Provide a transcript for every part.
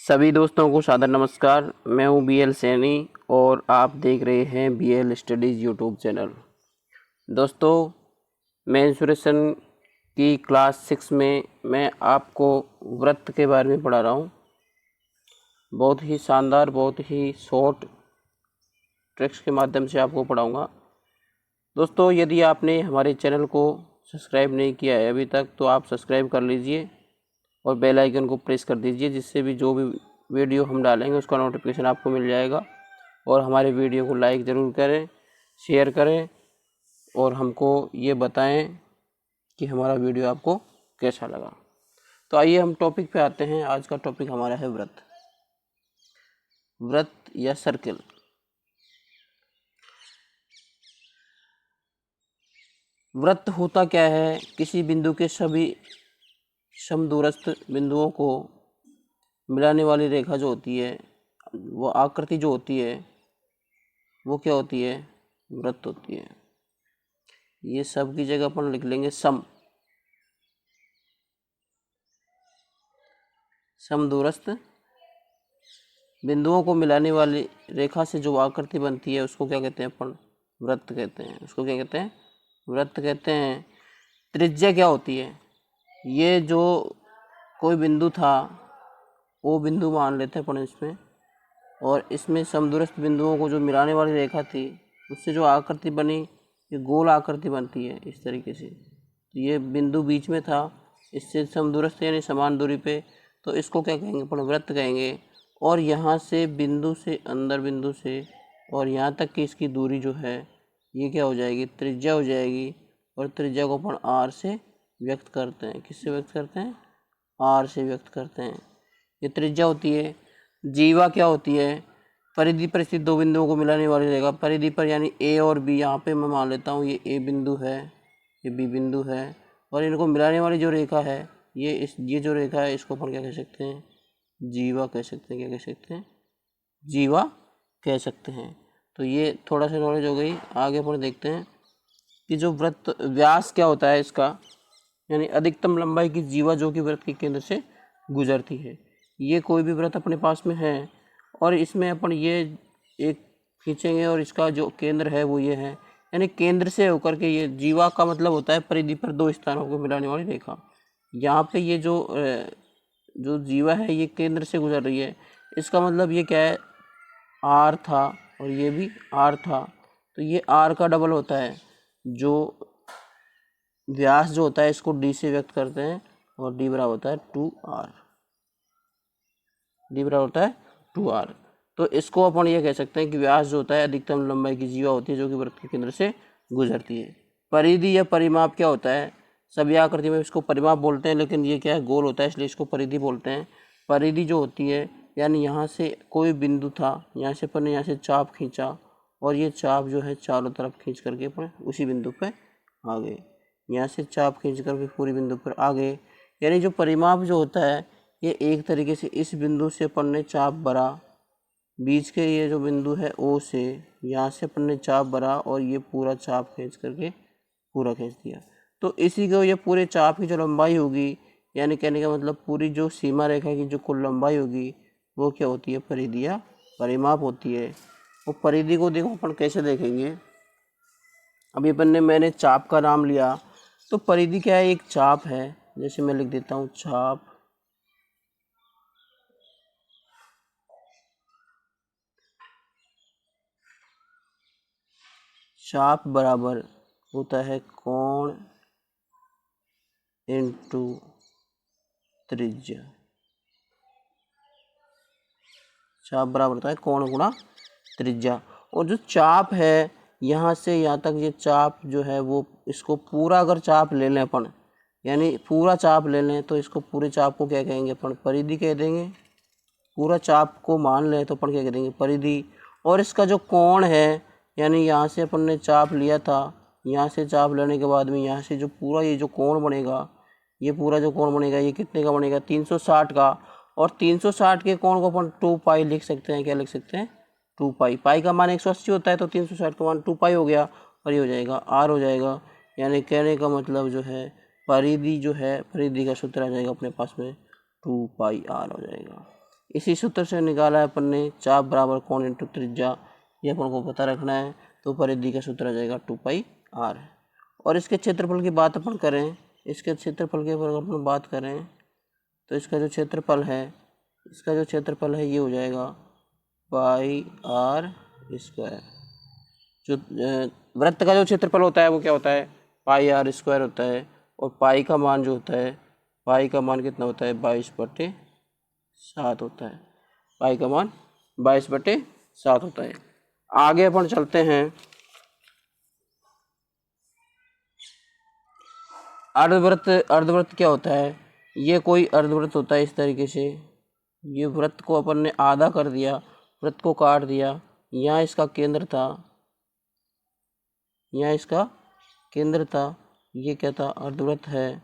सभी दोस्तों को सादर नमस्कार। मैं हूं BL सैनी और आप देख रहे हैं BL स्टडीज़ यूट्यूब चैनल। दोस्तों, मेंसुरेशन की क्लास 6 में मैं आपको व्रत के बारे में पढ़ा रहा हूं। बहुत ही शानदार, बहुत ही शॉर्ट ट्रिक्स के माध्यम से आपको पढ़ाऊंगा। दोस्तों, यदि आपने हमारे चैनल को सब्सक्राइब नहीं किया है अभी तक, तो आप सब्सक्राइब कर लीजिए और बेल आइकन को प्रेस कर दीजिए, जिससे भी जो भी वीडियो हम डालेंगे उसका नोटिफिकेशन आपको मिल जाएगा। और हमारे वीडियो को लाइक ज़रूर करें, शेयर करें और हमको ये बताएं कि हमारा वीडियो आपको कैसा लगा। तो आइए हम टॉपिक पे आते हैं। आज का टॉपिक हमारा है व्रत। व्रत या सर्किल। व्रत होता क्या है? किसी बिंदु के सभी समदूरस्थ बिंदुओं को मिलाने वाली रेखा जो होती है, वो आकृति जो होती है, वो क्या होती है? व्रत होती है। ये सब की जगह अपन लिख लेंगे समदूरस्थ बिंदुओं को मिलाने वाली रेखा से जो आकृति बनती है उसको क्या कहते हैं? अपन व्रत कहते हैं। उसको क्या कहते हैं? व्रत कहते हैं। त्रिज्या क्या होती है? ये जो कोई बिंदु था वो बिंदु मान लेते हैं अपन इसमें, और इसमें समदूरस्थ बिंदुओं को जो मिलाने वाली रेखा थी उससे जो आकृति बनी, ये गोल आकृति बनती है इस तरीके से। तो ये बिंदु बीच में था, इससे समदूरस्थ यानी समान दूरी पे, तो इसको क्या कहेंगे? अपन व्रत कहेंगे। और यहाँ से बिंदु से, अंदर बिंदु से और यहाँ तक की इसकी दूरी जो है, ये क्या हो जाएगी? त्रिज्या हो जाएगी। और त्रिज्या को अपन R से व्यक्त करते हैं। किससे व्यक्त करते हैं? R से व्यक्त करते हैं। ये त्रिज्या होती है। जीवा क्या होती है? परिधि पर स्थित दो बिंदुओं को मिलाने वाली रेखा। परिधि पर यानी A और B, यहाँ पे मैं मान लेता हूँ ये A बिंदु है, ये B बिंदु है, और इनको मिलाने वाली जो रेखा है, ये जो रेखा है, इसको अपन क्या कह सकते हैं? जीवा कह सकते हैं। क्या कह सकते हैं? जीवा कह सकते हैं। तो ये थोड़ा सा नॉलेज हो गई। आगे अपन देखते हैं कि जो वृत्त व्यास क्या होता है इसका, यानी अधिकतम लंबाई की जीवा जो कि वृत्त के केंद्र से गुजरती है। ये कोई भी वृत्त अपने पास में है और इसमें अपन ये एक खींचेंगे और इसका जो केंद्र है वो ये है, यानी केंद्र से होकर के, ये जीवा का मतलब होता है परिधि पर दो स्थानों को मिलाने वाली रेखा। यहाँ पे ये जो जीवा है ये केंद्र से गुजर रही है। इसका मतलब ये क्या है? R था और ये भी R था, तो ये R का डबल होता है। जो व्यास जो होता है इसको D से व्यक्त करते हैं और D बराबर होता है 2R। D बराबर होता है 2R। तो इसको अपन ये कह सकते हैं कि व्यास जो होता है अधिकतम लंबाई की जीवा होती है जो कि वृत्त के केंद्र से गुजरती है। परिधि या परिमाप क्या होता है? सभी आकृति में इसको परिमाप बोलते हैं, लेकिन ये क्या है? गोल होता है, इसलिए इसको परिधि बोलते हैं। परिधि जो होती है, यानी यहाँ से कोई बिंदु था, यहाँ से अपन ने यहाँ से चाप खींचा और ये चाप जो है चारों तरफ खींच करके अपन उसी बिंदु पर आ गए। यहाँ से चाप खींच करके पूरी बिंदु पर आ गए। यानी जो परिमाप जो होता है, ये एक तरीके से इस बिंदु से अपन ने चाप भरा, बीच के ये जो बिंदु है O से, यहाँ से अपन ने चाप भरा और ये पूरा चाप खींच करके पूरा खींच दिया। तो इसी को, ये पूरे चाप की जो लंबाई होगी, यानी कहने का मतलब पूरी जो सीमा रेखा की जो कुल लंबाई होगी, वो क्या होती है? परिधि या परिमाप होती है। और परिधि को देखो अपन कैसे देखेंगे। अभी मैंने चाप का नाम लिया, तो परिधि क्या है? एक चाप है। जैसे मैं लिख देता हूँ चाप, चाप बराबर होता है कोण इनटू त्रिज्या। चाप बराबर होता है कोण गुणा त्रिज्या। और जो चाप है यहाँ से यहाँ तक, ये चाप जो है वो, इसको पूरा अगर चाप ले लें अपन, यानी पूरा चाप ले लें, तो इसको पूरे चाप को क्या कहेंगे? अपन परिधि कह देंगे। पूरा चाप को मान लें तो अपन क्या कह देंगे? परिधि। और इसका जो कोण है, यानी यहाँ से अपन ने चाप लिया था, यहाँ से चाप लेने के बाद में यहाँ से जो पूरा ये जो कोण बनेगा, ये पूरा जो कोण बनेगा, ये कितने का बनेगा? 360 का। और 360 के कोण को अपन 2 पाई लिख सकते हैं। क्या लिख सकते हैं? 2 पाई। पाई का मान 180 होता है, तो 360 का मान 2 पाई हो गया, और ये हो जाएगा R हो जाएगा। यानी कहने का मतलब जो है, परिधि जो है, परिधि का सूत्र आ जाएगा अपने पास में 2 पाई R हो जाएगा। इसी सूत्र से निकाला है अपन ने चाप बराबर कोण इंटू त्रिज्या, ये अपन को पता रखना है। तो परिधि का सूत्र आ जाएगा 2πr। और इसके क्षेत्रफल की बात अपन करें, इसके क्षेत्रफल के ऊपर अपन बात करें तो इसका जो क्षेत्रफल है, ये हो जाएगा πr²। जो वृत्त का जो क्षेत्रफल होता है वो क्या होता है, πr² होता है। और पाई का मान जो होता है, पाई का मान कितना होता है, 22/7 होता है। पाई का मान 22/7 होता है। आगे अपन चलते हैं। अर्धवृत्त क्या होता है, ये कोई अर्धवृत्त होता है इस तरीके से। ये वृत्त को अपन ने आधा कर दिया, वृत्त को काट दिया, यहाँ इसका केंद्र था, ये क्या था, अर्धवृत्त है।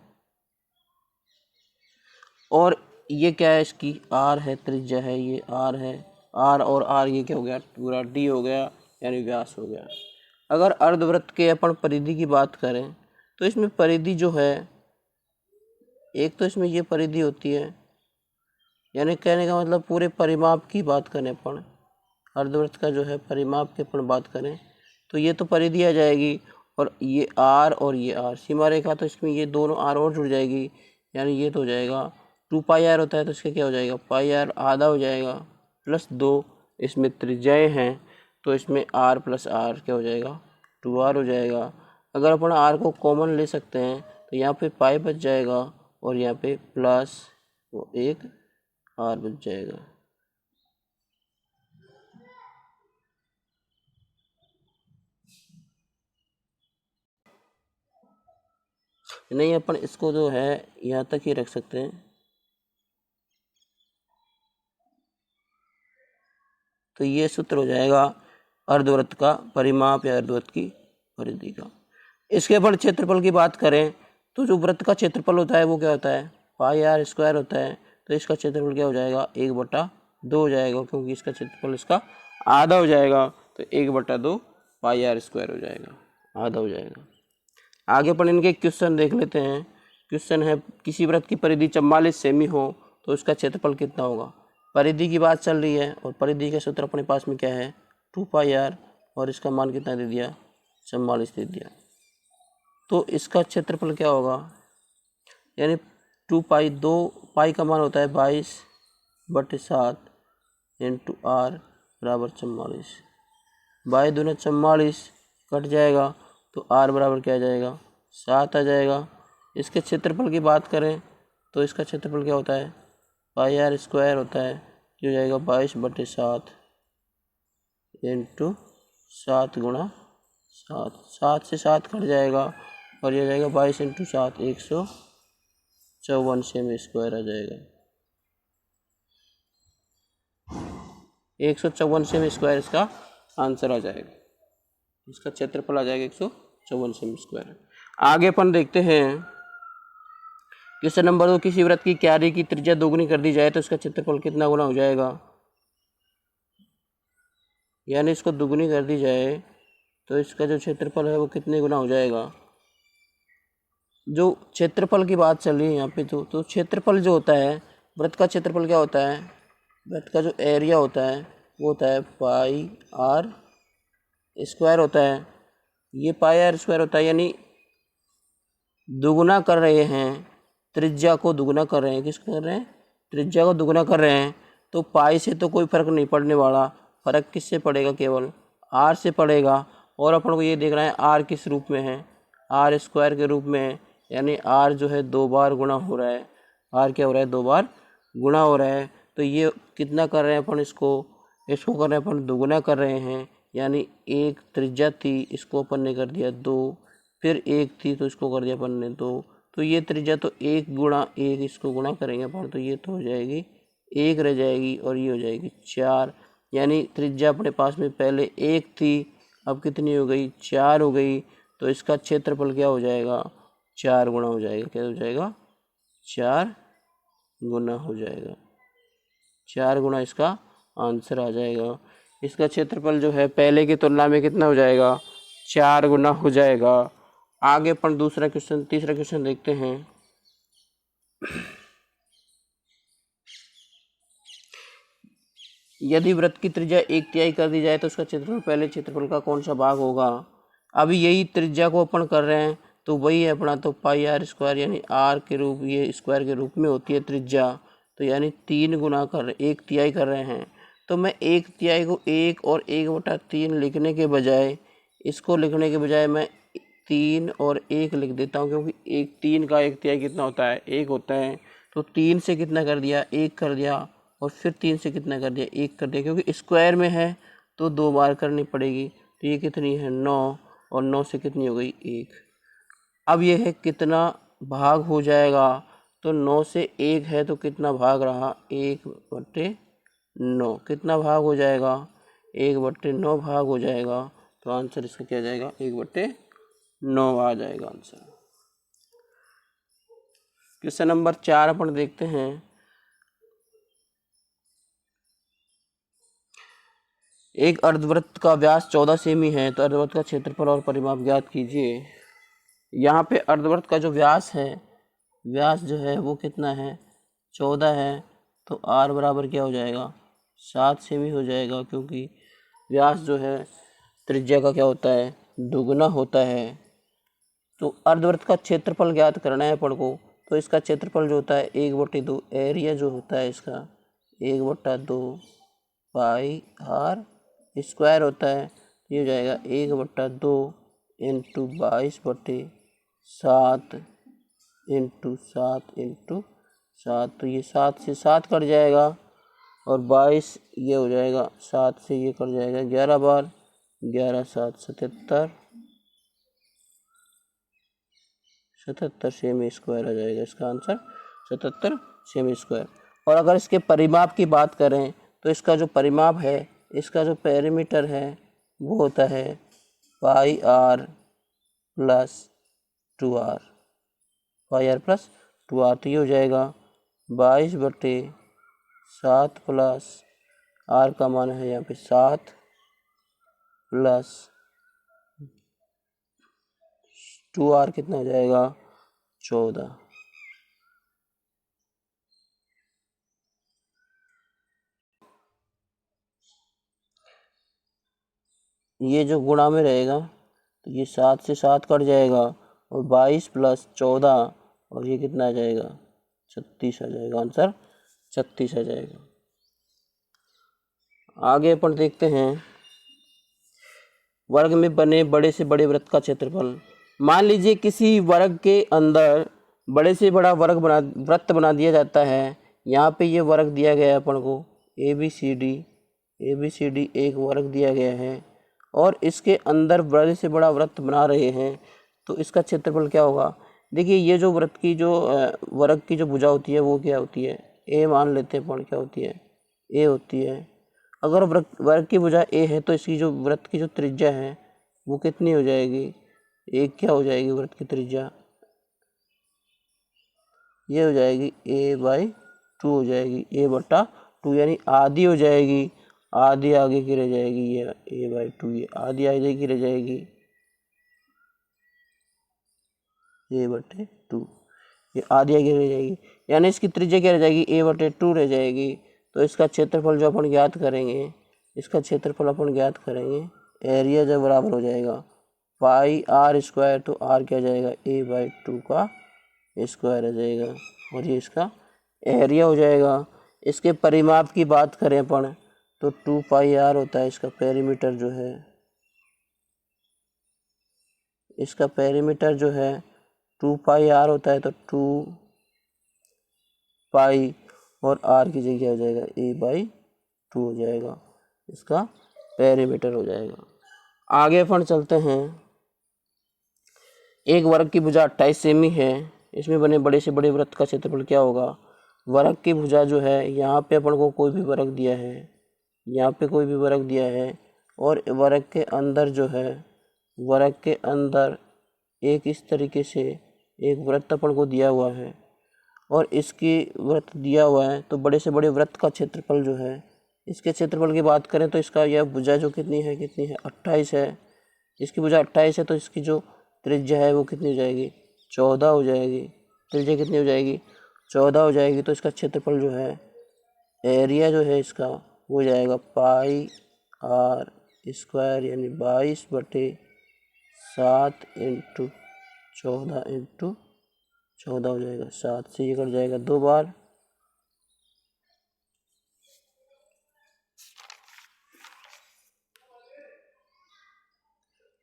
और ये क्या है, इसकी आर है, त्रिज्या है, ये आर है। आर और आर ये क्या हो गया, पूरा डी हो गया, यानी व्यास हो गया। अगर अर्धवृत्त के अपन परिधि की बात करें तो इसमें परिधि जो है, एक तो इसमें ये परिधि होती है, यानी कहने का मतलब पूरे परिमाप की बात करें अपन, अर्धवृत्त का जो है परिमाप की अपन बात करें तो ये तो परिधि आ जाएगी। और ये आर और ये आर सीमा रेखा, तो इसमें ये दोनों आर और जुड़ जाएगी, यानी ये तो हो जाएगा 2πr होता है तो इसका क्या हो जाएगा, πr आधा हो जाएगा प्लस 2। इसमें त्रिज्याएँ हैं तो इसमें r + r क्या हो जाएगा, 2r हो जाएगा। अगर अपन r को कॉमन ले सकते हैं तो यहाँ पे पाई बच जाएगा और यहाँ पे प्लस वो एक r बच जाएगा। नहीं, अपन इसको जो है यहाँ तक ही रख सकते हैं। तो ये सूत्र हो जाएगा अर्धवृत्त का परिमाप या अर्धवृत्त की परिधि का। इसके अपन क्षेत्रफल की बात करें तो जो वृत्त का क्षेत्रफल होता है वो क्या होता है, πr² होता है। तो इसका क्षेत्रफल क्या हो जाएगा, 1/2 हो जाएगा, क्योंकि इसका क्षेत्रफल इसका आधा हो जाएगा। तो 1/2 πr² हो जाएगा, आधा हो जाएगा। आगे अपन इनके क्वेश्चन देख लेते हैं। क्वेश्चन है, किसी वृत्त की परिधि 44 सेमी हो तो उसका क्षेत्रफल कितना होगा। परिधि की बात चल रही है और परिधि का सूत्र अपने पास में क्या है, 2πr, और इसका मान कितना दे दिया, 44 दे दिया। तो इसका क्षेत्रफल क्या होगा, यानी 2π, 2 पाई का मान होता है 22/7 इंटू r बराबर 44। 22 × 44 कट जाएगा तो r बराबर क्या आ जाएगा, 7 आ जाएगा। इसके क्षेत्रफल की बात करें तो इसका क्षेत्रफल क्या होता है, πr² होता है, जो हो जाएगा 22/7 इंटू 7 × 7। 7 से 7 कट जाएगा और ये हो जाएगा 22 × 7, 154 सेमी² आ जाएगा। 154 सेमी² इसका आंसर आ जाएगा। इसका क्षेत्रफल आ जाएगा 154 सेमी²। आगे अपन देखते हैं क्वेश्चन नंबर 2, किसी वृत्त की क्यारी की त्रिज्या दोगुनी कर दी जाए तो इसका क्षेत्रफल कितना गुना हो जाएगा। यानी इसको दुगुनी कर दी जाए तो इसका जो क्षेत्रफल है वो कितने गुना हो जाएगा। जो क्षेत्रफल की बात चल रही है यहाँ पे, तो क्षेत्रफल जो होता है, वृत्त का क्षेत्रफल क्या होता है, वृत्त का जो एरिया होता है वो होता है πr² होता है। ये πr² होता है, यानी दुगुना कर रहे हैं, त्रिज्या को दुगुना कर रहे हैं। किसको कर रहे हैं, त्रिज्या को दुगुना कर रहे हैं। तो पाई से तो कोई फर्क नहीं पड़ने वाला, फर्क किससे पड़ेगा, केवल r से पड़ेगा। और अपन को ये देखना है r किस रूप में है, r² के रूप में है, यानी r जो है 2 बार गुणा हो रहा है। r क्या हो रहा है, 2 बार गुणा हो रहा है। तो ये कितना कर रहे हैं अपन, इसको कर रहे हैं अपन दुगुना कर रहे हैं। यानी एक त्रिज्या थी, इसको अपन ने कर दिया 2, फिर एक थी तो इसको कर दिया अपन ने 2। तो ये त्रिज्या तो 1 × 1, इसको गुणा करेंगे अपन तो ये तो हो जाएगी 1 रह जाएगी और ये हो जाएगी 4। यानी त्रिज्या अपने पास में पहले 1 थी, अब कितनी हो गई, 4 हो गई। तो इसका क्षेत्रफल क्या हो जाएगा, 4 गुना हो जाएगा। क्या हो जाएगा, 4 गुना हो जाएगा। 4 गुना इसका आंसर आ जाएगा। इसका क्षेत्रफल जो है पहले की तुलना में कितना हो जाएगा, 4 गुना हो जाएगा। आगे अपन तीसरा क्वेश्चन देखते हैं। यदि वृत्त की त्रिज्या 1/3 कर दी जाए तो उसका क्षेत्रफल पहले क्षेत्रफल का कौन सा भाग होगा। अभी यही त्रिज्या को अपन कर रहे हैं तो वही है अपना, तो पाई आर स्क्वायर यानी आर के रूप, ये स्क्वायर के रूप में होती है त्रिज्या, तो यानी 3 गुना कर रहे, 1/3 कर रहे हैं। तो मैं 1/3 को 1 और 1/3 लिखने के बजाय, इसको लिखने के बजाय मैं 3 और 1 लिख देता हूँ, क्योंकि 3 का 1/3 कितना होता है, 1 होता है। तो 3 से कितना कर दिया, 1 कर दिया, और फिर 3 से कितना कर दिया, 1 कर दिया, क्योंकि स्क्वायर में है तो 2 बार करनी पड़ेगी। तो ये कितनी है, 9, और 9 से कितनी हो गई, 1। अब ये है कितना भाग हो जाएगा, तो 9 से 1 है तो कितना भाग रहा, 1/9। कितना भाग हो जाएगा, 1/9 भाग हो जाएगा। तो आंसर इसका क्या जाएगा, 1/9 आ जाएगा आंसर। क्वेश्चन नंबर 4 अपन देखते हैं। एक अर्धवृत्त का व्यास 14 सेमी है, तो अर्धवृत्त का क्षेत्रफल और परिमाप ज्ञात कीजिए। यहाँ पे अर्धवृत्त का जो व्यास है, व्यास जो है वो कितना है, 14 है, तो आर बराबर क्या हो जाएगा, 7 सेमी हो जाएगा, क्योंकि व्यास जो है त्रिज्या का क्या होता है, दुगना होता है। तो अर्धवृत्त का क्षेत्रफल ज्ञात करना है अपन को, तो इसका क्षेत्रफल जो होता है 1/2, एरिया जो होता है इसका 1/2 पाई आर स्क्वायर होता है। ये हो जाएगा 1/2 इंटू 22/7 इंटू 7 तो ये 7 से 7 कट जाएगा, और 22 ये हो जाएगा, 7 से ये कट जाएगा 11 बार, 11 7 77 सेमी स्क्वायर आ जाएगा इसका आंसर, 77 सेमी स्क्वायर। और अगर इसके परिमाप की बात करें तो इसका जो परिमाप है, इसका जो पेरीमीटर है वो होता है pi R plus 2r, pi R plus 2r। तो ये हो जाएगा 22/7 प्लस आर का मान है यहाँ पे 7 प्लस 2r कितना हो जाएगा, 14। ये जो गुणा में रहेगा तो ये 7 से 7 कट जाएगा, और 22 प्लस 14, और ये कितना आ जाएगा, 36 आ जाएगा आंसर, 36 आ जाएगा। आगे अपन देखते हैं वर्ग में बने बड़े से बड़े वृत्त का क्षेत्रफल। मान लीजिए किसी वर्ग के अंदर बड़े से बड़ा वृत्त बना दिया जाता है। यहाँ पे ये वर्ग दिया गया है अपन को ABCD एक वर्ग दिया गया है, और इसके अंदर बड़े से बड़ा वृत्त बना रहे हैं, तो इसका क्षेत्रफल क्या होगा। देखिए ये जो वृत्त की जो वर्ग की जो भुजा होती है वो क्या होती है, A मान लेते हैं अपन, क्या होती है, A होती है। अगर वर्ग की भुजा A है तो इसकी जो वृत्त की जो त्रिज्या है वो कितनी हो जाएगी, एक क्या हो जाएगी वृत्त की त्रिज्या, ये हो जाएगी A/2 हो जाएगी, A/2 यानी आधी हो जाएगी, आधी आगे की रह जाएगी, ये A/2, ये आधी आगे की रह जाएगी, A/2, ये आधी आगे रह जाएगी, यानी इसकी त्रिज्या क्या रह जाएगी, A/2 रह जाएगी। तो इसका क्षेत्रफल जो अपन ज्ञात करेंगे, इसका क्षेत्रफल अपन ज्ञात करेंगे, एरिया जब बराबर हो जाएगा पाई आर स्क्वायर, तो आर क्या जाएगा, A/2 का स्क्वायर आ जाएगा, और ये इसका एरिया हो जाएगा। इसके परिमाप की बात करें अपन तो 2 पाई आर होता है इसका पेरीमीटर जो है, इसका पेरीमीटर जो है 2 पाई आर होता है, तो 2 पाई और आर की जगह हो जाएगा A/2 हो जाएगा, इसका पेरीमीटर हो जाएगा। आगे अपन चलते हैं। एक वर्ग की भुजा 28 सेमी है, इसमें बने बड़े से बड़े वृत्त का क्षेत्रफल क्या होगा। वर्ग की भुजा जो है, यहाँ पे अपन को कोई भी वर्ग दिया है, यहाँ पे कोई भी वर्ग दिया है, और वर्ग के अंदर जो है, वर्ग के अंदर एक इस तरीके से एक वृत्त अपन को दिया हुआ है, और इसकी वृत्त दिया हुआ है, तो बड़े से बड़े वृत्त का क्षेत्रफल जो है, इसके क्षेत्रफल की बात करें तो इसका यह भुजा जो कितनी है 28 है, इसकी भुजा 28 है, तो इसकी जो त्रिज्या है वो कितनी हो जाएगी, 14 हो जाएगी। त्रिज्या कितनी हो जाएगी, 14 हो जाएगी। तो इसका क्षेत्रफल जो है, एरिया जो है इसका वो जाएगा पाई आर स्क्वायर यानी 22/7 इंटू 14 हो जाएगा। 7 से ये कट जाएगा 2 बार,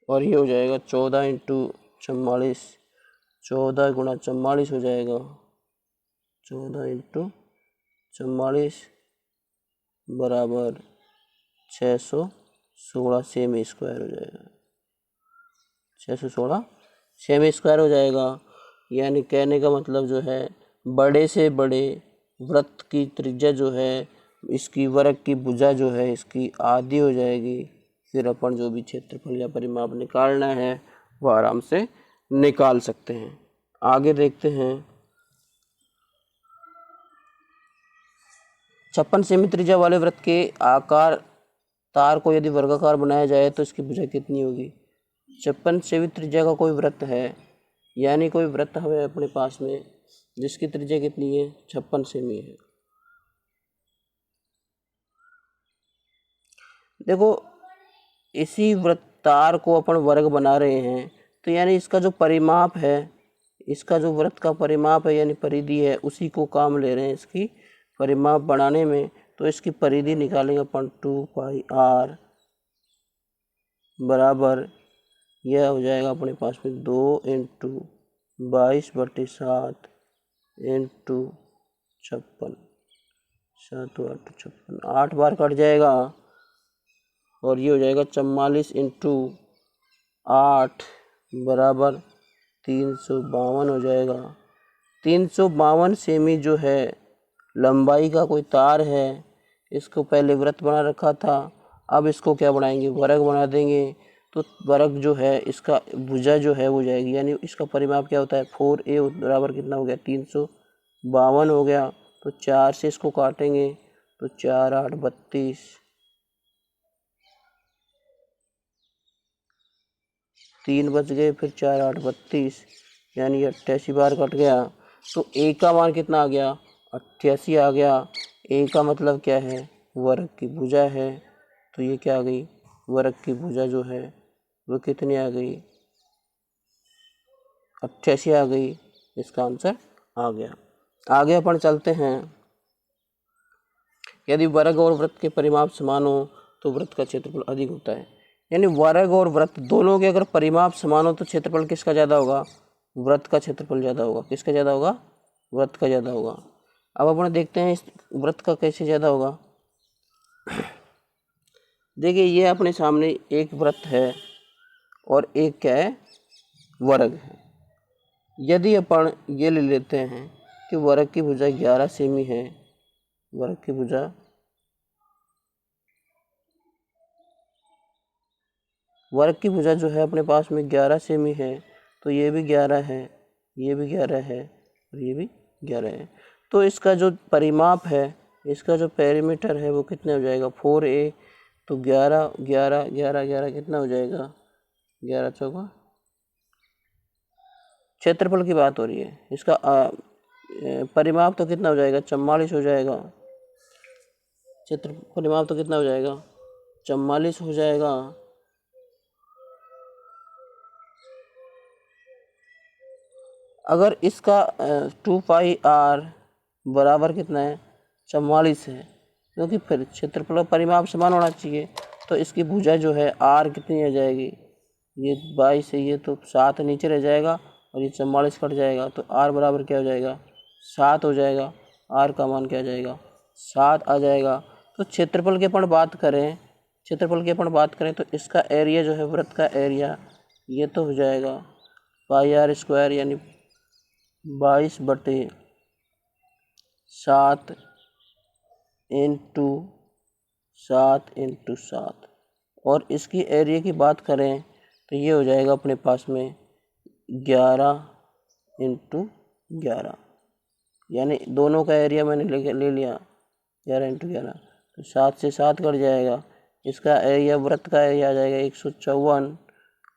और ये हो जाएगा 14 इंटू 44, 14 गुणा 44 हो जाएगा, 14 इंटू 44 बराबर 616 सेमी स्क्वायर हो जाएगा, 616 सेमी स्क्वायर हो जाएगा। यानी कहने का मतलब जो है, बड़े से बड़े वृत्त की त्रिज्या जो है, इसकी वर्ग की भुजा जो है इसकी आधी हो जाएगी। फिर अपन जो भी क्षेत्रफल या परिमाप निकालना है वो आराम से निकाल सकते हैं। आगे देखते हैं। 56 सेमी त्रिज्या वाले वृत्त के आकार तार को यदि वर्गाकार बनाया जाए तो इसकी भुजा कितनी होगी। 56 सेमी त्रिज्या का कोई वृत्त है, यानी कोई वृत्त हमें अपने पास में जिसकी त्रिज्या कितनी है, 56 सेमी है। देखो, इसी वृत्तार को अपन वर्ग बना रहे हैं, तो यानी इसका जो परिमाप है, इसका जो वृत्त का परिमाप है यानी परिधि है, उसी को काम ले रहे हैं इसकी परिमाप बनाने में। तो इसकी परिधि निकालेंगे अपन 2πr बराबर, यह हो जाएगा अपने पास में 2 इंटू 22/7 इंटू 56, 7 8 56, 8 बार कट जाएगा, और ये हो जाएगा 44 इंटू 8 बराबर 352 हो जाएगा। 352 सेमी जो है लंबाई का कोई तार है, इसको पहले वृत्त बना रखा था, अब इसको क्या बनाएंगे, वर्ग बना देंगे। तो वर्ग जो है इसका भुजा जो है वो जाएगी, यानी इसका परिमाप क्या होता है, 4a बराबर कितना हो गया, 352 हो गया। तो 4 से इसको काटेंगे तो 4 8 32, 3 बच गए, फिर 4 8 32, यानी 88 बार कट गया। तो a का मान कितना आ गया, 88 आ गया। a का मतलब क्या है, वर्ग की भुजा है। तो ये क्या आ गई, वर्ग की भुजा जो है वो कितनी आ गई, 88 आ गई। इसका आंसर आ गया। आगे अपन चलते हैं। यदि वर्ग और वृत्त के परिमाप समान हो तो वृत्त का क्षेत्रफल अधिक होता है। यानी वर्ग और वृत्त दोनों के अगर परिमाप समान हो तो क्षेत्रफल किसका ज़्यादा होगा, वृत्त का क्षेत्रफल ज़्यादा होगा। किसका ज़्यादा होगा, वृत्त का ज़्यादा होगा। अब अपन देखते हैं इस वृत्त का कैसे ज़्यादा होगा। देखिए, ये अपने सामने एक वृत्त है और एक क्या है, वर्ग है। यदि अपन ये ले लेते हैं कि वर्ग की भुजा 11 सेमी है, वर्ग की भुजा जो है अपने पास में 11 सेमी है, तो ये भी 11 है, ये भी 11 है और ये भी 11 है। तो इसका जो परिमाप है, इसका जो पेरीमीटर है वो कितना हो जाएगा, 4a। तो 11 11 11 11 कितना हो जाएगा, 11 चौका, क्षेत्रफल की बात हो रही है। इसका परिमाप तो कितना हो जाएगा, 44 हो जाएगा। क्षेत्र परिमाप तो कितना हो जाएगा, 44 हो जाएगा। अगर इसका 2πr बराबर कितना है, 44 है, क्योंकि फिर क्षेत्रफल परिमाप समान होना चाहिए। तो इसकी भुजा जो है r कितनी आ जाएगी, ये 22 है, ये तो 7 नीचे रह जाएगा और ये 44 कट जाएगा। तो r बराबर क्या हो जाएगा, 7 हो जाएगा। r का मान क्या आ जाएगा, 7 आ जाएगा। तो क्षेत्रफल की अपन बात करें तो इसका एरिया जो है, वृत्त का एरिया, ये तो हो जाएगा πr स्क्वायर यानी 22/7 इंटू 7 और इसकी एरिया की बात करें तो ये हो जाएगा अपने पास में 11 इंटू 11, यानी दोनों का एरिया मैंने ले लिया 11 इंटू 11, तो 7 से 7 कट जाएगा। इसका एरिया, वृत्त का एरिया आ जाएगा 154,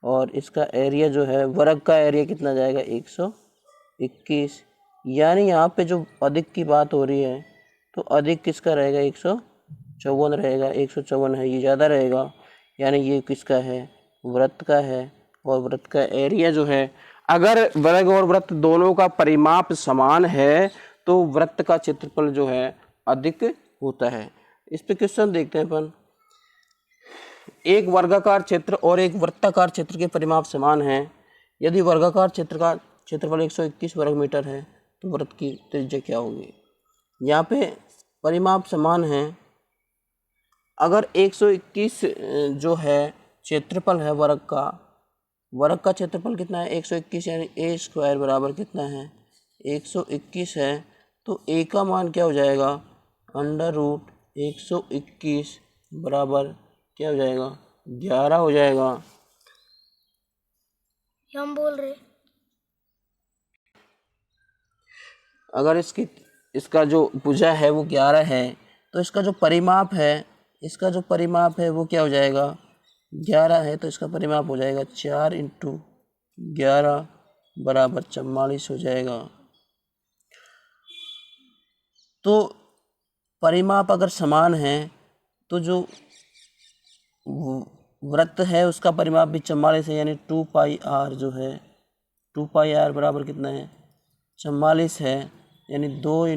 और इसका एरिया जो है, वर्ग का एरिया कितना जाएगा, 121। यानी यहाँ पे जो अधिक की बात हो रही है, तो अधिक किसका रहेगा, 54 रहेगा, 154 है, ये ज़्यादा रहेगा, यानी ये किसका है, वृत्त का है। और वृत्त का एरिया जो है, अगर वर्ग और वृत्त दोनों का परिमाप समान है तो वृत्त का क्षेत्रफल जो है अधिक होता है। इस पे क्वेश्चन देखते हैं अपन। एक वर्गाकार क्षेत्र और एक वृत्ताकार क्षेत्र के परिमाप समान हैं। यदि वर्गाकार क्षेत्र का क्षेत्रफल 121 वर्ग मीटर है तो वृत्त की त्रिज्या क्या होगी। यहाँ पे परिमाप समान हैं। अगर 121 जो है क्षेत्रफल है वर्ग का क्षेत्रफल कितना है, 121, यानी ए स्क्वायर बराबर कितना है, 121 है, तो ए का मान क्या हो जाएगा, अंडर रूट 121 बराबर क्या हो जाएगा, 11 हो जाएगा। हम बोल रहे अगर इसका जो भुजा है वो 11 है तो इसका जो परिमाप है वो क्या हो जाएगा, 11 है, तो इसका परिमाप हो जाएगा 4 × 11 बराबर 44 हो जाएगा। तो परिमाप अगर समान है तो जो वृत्त है उसका परिमाप भी 44 है, यानी 2πr जो है, 2πr बराबर कितना है, 44 है, यानी 2 ×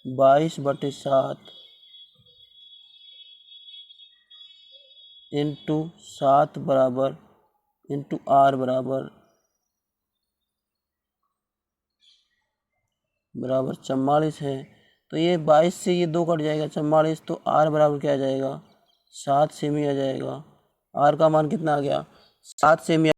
22/7 × 7 बराबर × r बराबर 44 है। तो ये 22 से ये 2 कट जाएगा, 44, तो r बराबर क्या आ जाएगा, 7 सेमी आ जाएगा। r का मान कितना आ गया, 7 सेमी।